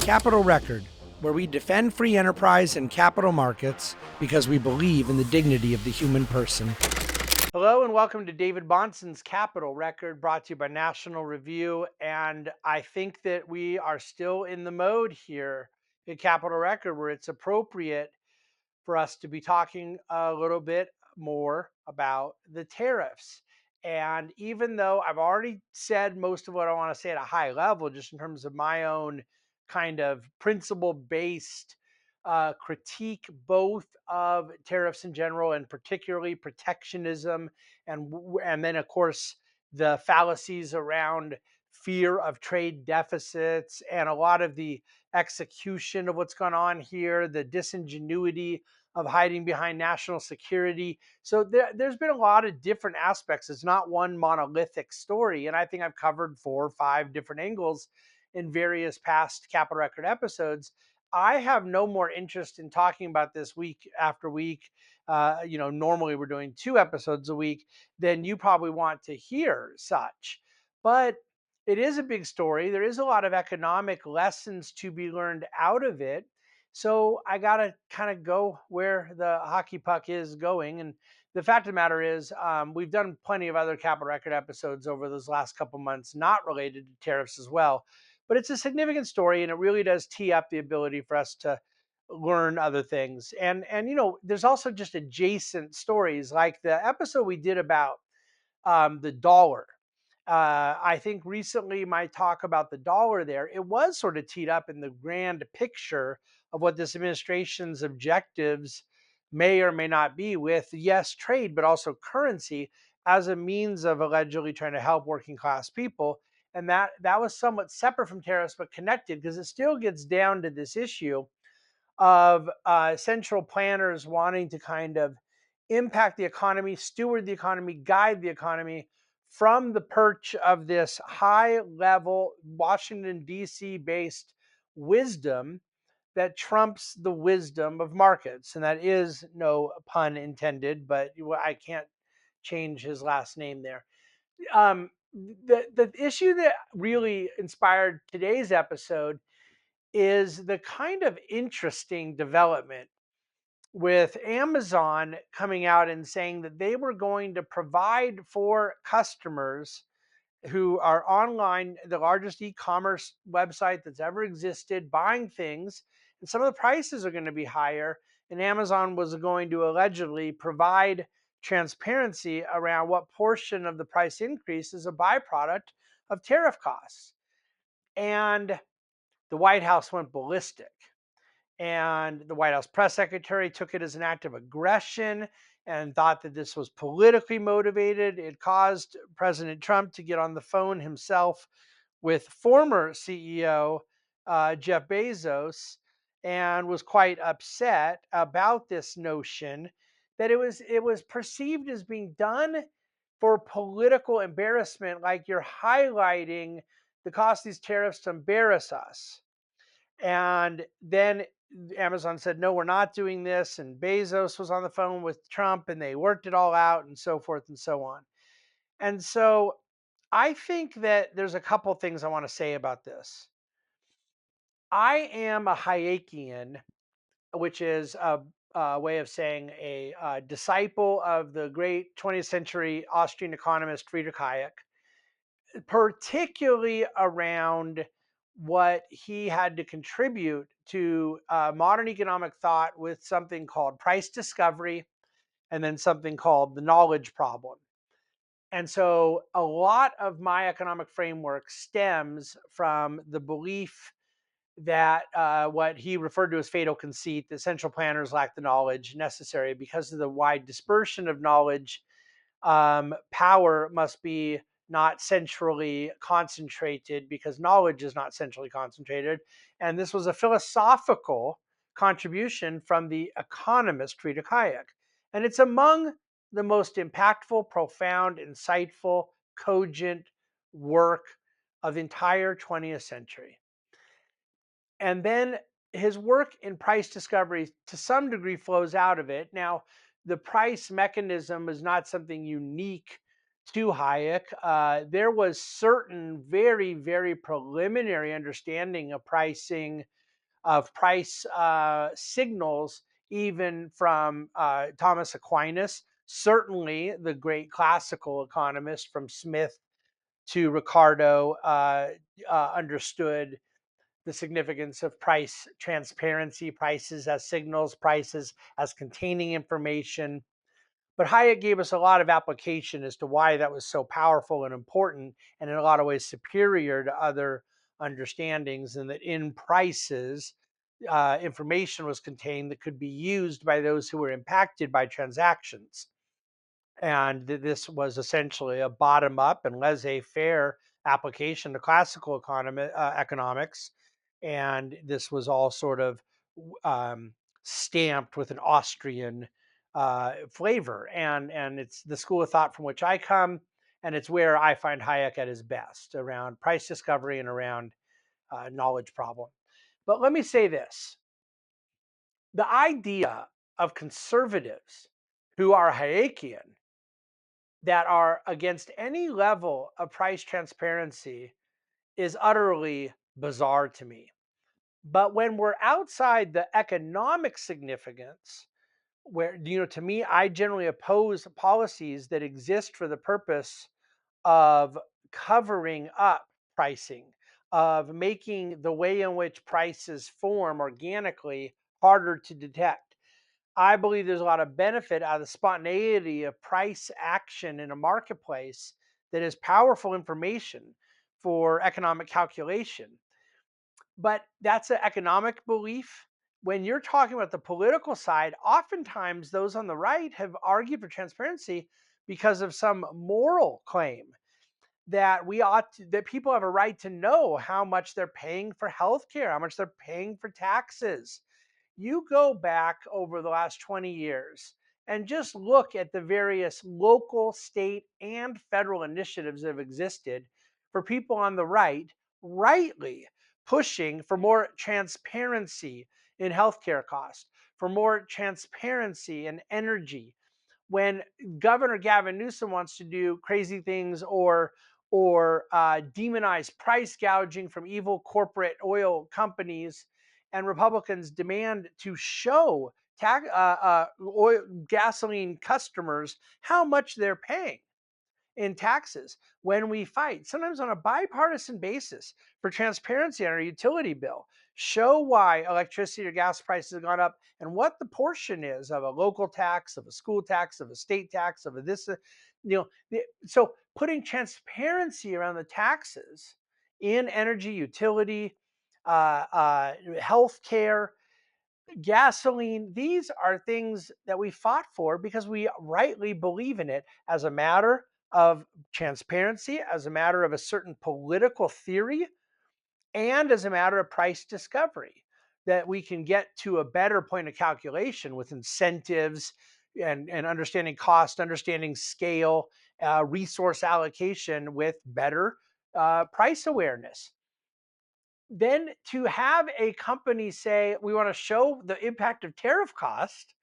Capital Record, where we defend free enterprise and capital markets because we believe in the dignity of the human person. Hello and welcome to David Bonson's Capital Record, brought to you by National Review. And I think that we are still in the mode here at Capital Record where it's appropriate for us to be talking a little bit more about the tariffs. And even though I've already said most of what I want to say at a high level, just in terms of my own kind of principle based critique, both of tariffs in general and particularly protectionism, and then, of course, the fallacies around fear of trade deficits and a lot of the execution of what's gone on here, the disingenuity of hiding behind national security. So there's been a lot of different aspects. It's not one monolithic story. And I think I've covered 4 or 5 different angles in various past Capital Record episodes. I have no more interest in talking about this week after week. Normally we're doing 2 episodes a week, then you probably want to hear such. But it is a big story. There is a lot of economic lessons to be learned out of it. So I got to kind of go where the hockey puck is going. And the fact of the matter is, we've done plenty of other Capital Record episodes over those last couple months, not related to tariffs as well. But it's a significant story, and it really does tee up the ability for us to learn other things. And there's also just adjacent stories, like the episode we did about the dollar. I think recently my talk about the dollar there, it was sort of teed up in the grand picture of what this administration's objectives may or may not be with, yes, trade, but also currency as a means of allegedly trying to help working class people. And that was somewhat separate from tariffs, but connected because it still gets down to this issue of central planners wanting to kind of impact the economy, steward the economy, guide the economy from the perch of this high level Washington, D.C. based wisdom that trumps the wisdom of markets. And that is no pun intended, but I can't change his last name there. The issue that really inspired today's episode is the kind of interesting development with Amazon coming out and saying that they were going to provide for customers who are online, the largest e-commerce website that's ever existed, buying things, and some of the prices are going to be higher. And Amazon was going to allegedly provide transparency around what portion of the price increase is a byproduct of tariff costs. And the White House went ballistic. And the White House press secretary took it as an act of aggression and thought that this was politically motivated. It caused President Trump to get on the phone himself with former CEO Jeff Bezos and was quite upset about this notion that it was perceived as being done for political embarrassment, like you're highlighting the cost of these tariffs to embarrass us. And then Amazon said, no, we're not doing this. And Bezos was on the phone with Trump and they worked it all out and so forth and so on. And so I think that there's a couple things I want to say about this. I am a Hayekian, which is a way of saying a disciple of the great 20th century Austrian economist Friedrich Hayek, particularly around what he had to contribute to modern economic thought with something called price discovery and then something called the knowledge problem. And so a lot of my economic framework stems from the belief that what he referred to as fatal conceit, that central planners lack the knowledge necessary because of the wide dispersion of knowledge. Power must be not centrally concentrated because knowledge is not centrally concentrated. And this was a philosophical contribution from the economist Friedrich Hayek. And it's among the most impactful, profound, insightful, cogent work of the entire 20th century. And then his work in price discovery to some degree flows out of it. Now, the price mechanism is not something unique to Hayek, there was certain very, very preliminary understanding of pricing, of price signals, even from Thomas Aquinas. Certainly, the great classical economist from Smith to Ricardo understood the significance of price transparency, prices as signals, prices as containing information. But Hayek gave us a lot of application as to why that was so powerful and important, and in a lot of ways superior to other understandings, and that in prices, information was contained that could be used by those who were impacted by transactions. And this was essentially a bottom up and laissez faire application to classical economics. And this was all sort of um, stamped with an Austrian flavor. And it's the school of thought from which I come. And it's where I find Hayek at his best, around price discovery and around knowledge problem. But let me say this: the idea of conservatives who are Hayekian, that are against any level of price transparency, is utterly bizarre to me. But when we're outside the economic significance, where, to me, I generally oppose policies that exist for the purpose of covering up pricing, of making the way in which prices form organically harder to detect. I believe there's a lot of benefit out of the spontaneity of price action in a marketplace that is powerful information for economic calculation. But that's an economic belief. When you're talking about the political side, oftentimes those on the right have argued for transparency because of some moral claim that that people have a right to know how much they're paying for healthcare, how much they're paying for taxes. You go back over the last 20 years and just look at the various local, state, and federal initiatives that have existed for people on the right, rightly pushing for more transparency in healthcare costs, for more transparency in energy. When Governor Gavin Newsom wants to do crazy things, or demonize price gouging from evil corporate oil companies, and Republicans demand to show gasoline customers how much they're paying in taxes when we fight, sometimes on a bipartisan basis, for transparency on our utility bill. Show why electricity or gas prices have gone up and what the portion is of a local tax, of a school tax, of a state tax, of a this, so putting transparency around the taxes in energy, utility, health care, gasoline, these are things that we fought for because we rightly believe in it as a matter of transparency, as a matter of a certain political theory, and as a matter of price discovery, that we can get to a better point of calculation with incentives and understanding cost, understanding scale, resource allocation with better price awareness. Then to have a company say, we want to show the impact of tariff cost,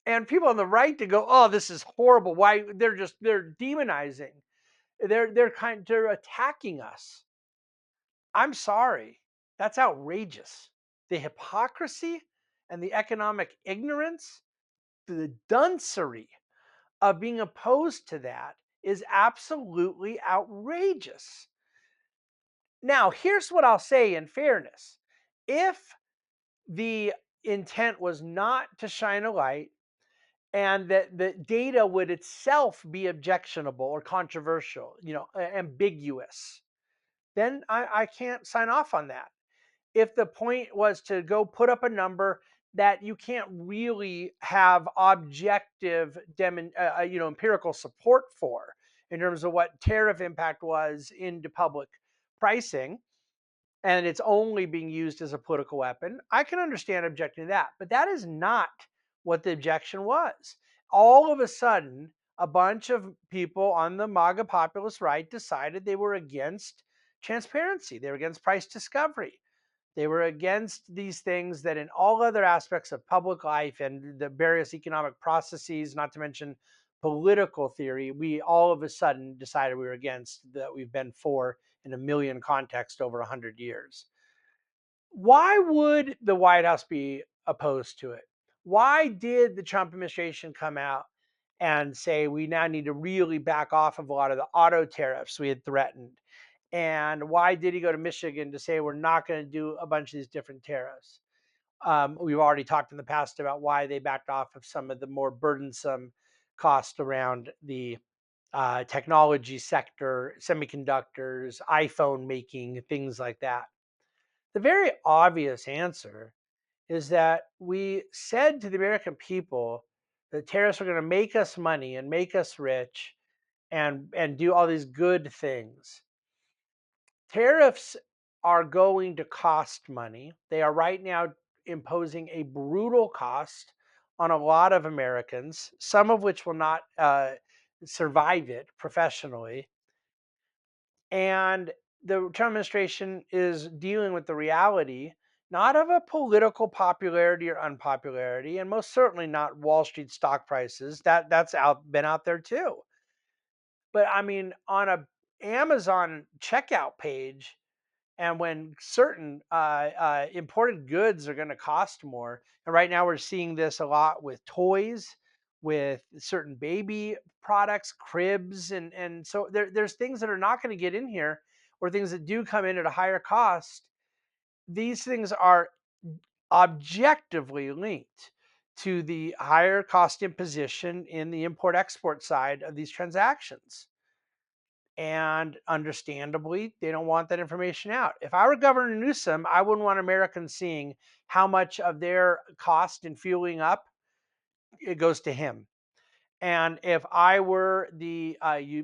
and people on the right to go, oh, this is horrible. Why? They're demonizing. They're attacking us. I'm sorry. That's outrageous. The hypocrisy and the economic ignorance, the duncery of being opposed to that is absolutely outrageous. Now, here's what I'll say in fairness. If the intent was not to shine a light, and that the data would itself be objectionable or controversial, ambiguous, then I can't sign off on that. If the point was to go put up a number that you can't really have objective empirical support for, in terms of what tariff impact was into public pricing, and it's only being used as a political weapon, I can understand objecting to that. But that is not what the objection was. All of a sudden, a bunch of people on the MAGA populist right decided they were against transparency. They were against price discovery. They were against these things that in all other aspects of public life and the various economic processes, not to mention political theory we all of a sudden decided we were against, that we've been for in a million contexts over 100 years. Why would the White House be opposed to it? Why did the Trump administration come out and say we now need to really back off of a lot of the auto tariffs we had threatened? And why did he go to Michigan to say we're not going to do a bunch of these different tariffs? We've already talked in the past about why they backed off of some of the more burdensome costs around the technology sector, semiconductors, iPhone making, things like that. The very obvious answer is that we said to the American people that tariffs are going to make us money and make us rich and do all these good things. Tariffs are going to cost money. They are right now imposing a brutal cost on a lot of Americans, some of which will not survive it professionally. And the Trump administration is dealing with the reality not of a political popularity or unpopularity, and most certainly not Wall Street stock prices. That's been out there too. But I mean, on a Amazon checkout page, and when certain imported goods are going to cost more, and right now we're seeing this a lot with toys, with certain baby products, cribs, and so there's things that are not going to get in here, or things that do come in at a higher cost. These things are objectively linked to the higher cost imposition in the import export side of these transactions. And understandably, they don't want that information out. If I were Governor Newsom, I wouldn't want Americans seeing how much of their cost in fueling up it goes to him. And if I were the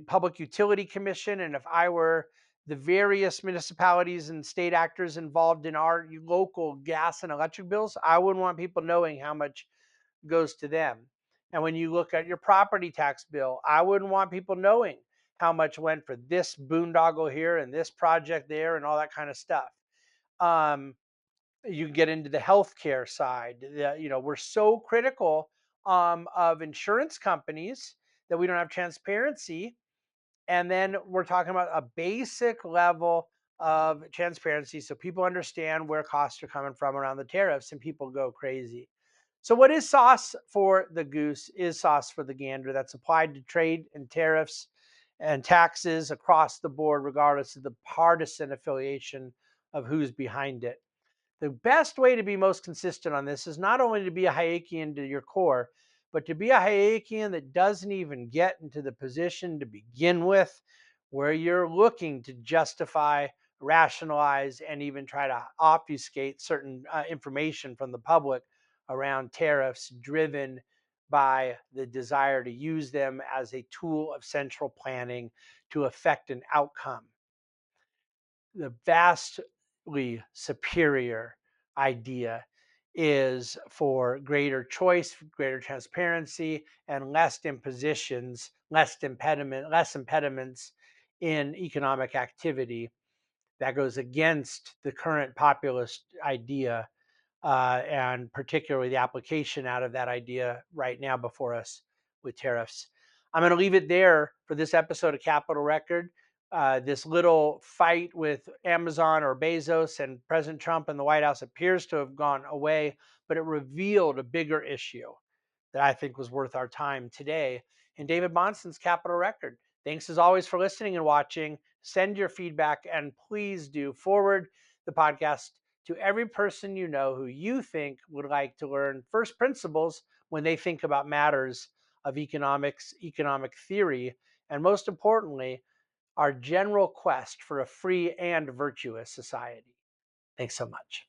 Public Utility Commission, and if I were the various municipalities and state actors involved in our local gas and electric bills, I wouldn't want people knowing how much goes to them. And when you look at your property tax bill, I wouldn't want people knowing how much went for this boondoggle here and this project there and all that kind of stuff. Um, you get into the healthcare side. We're so critical of insurance companies that we don't have transparency. And then we're talking about a basic level of transparency so people understand where costs are coming from around the tariffs, and people go crazy. So, what is sauce for the goose is sauce for the gander. That's applied to trade and tariffs and taxes across the board, regardless of the partisan affiliation of who's behind it. The best way to be most consistent on this is not only to be a Hayekian to your core, but to be a Hayekian that doesn't even get into the position to begin with, where you're looking to justify, rationalize, and even try to obfuscate certain information from the public around tariffs, driven by the desire to use them as a tool of central planning to affect an outcome. The vastly superior idea is for greater choice, greater transparency, and less impositions, less impediments in economic activity. That goes against the current populist idea, and particularly the application out of that idea right now before us with tariffs. I'm going to leave it there for this episode of Capital Record. This little fight with Amazon or Bezos and President Trump and the White House appears to have gone away, but it revealed a bigger issue that I think was worth our time today in David Monson's Capital Record. Thanks as always for listening and watching. Send your feedback, and please do forward the podcast to every person you know who you think would like to learn first principles when they think about matters of economics, economic theory, and most importantly, our general quest for a free and virtuous society. Thanks so much.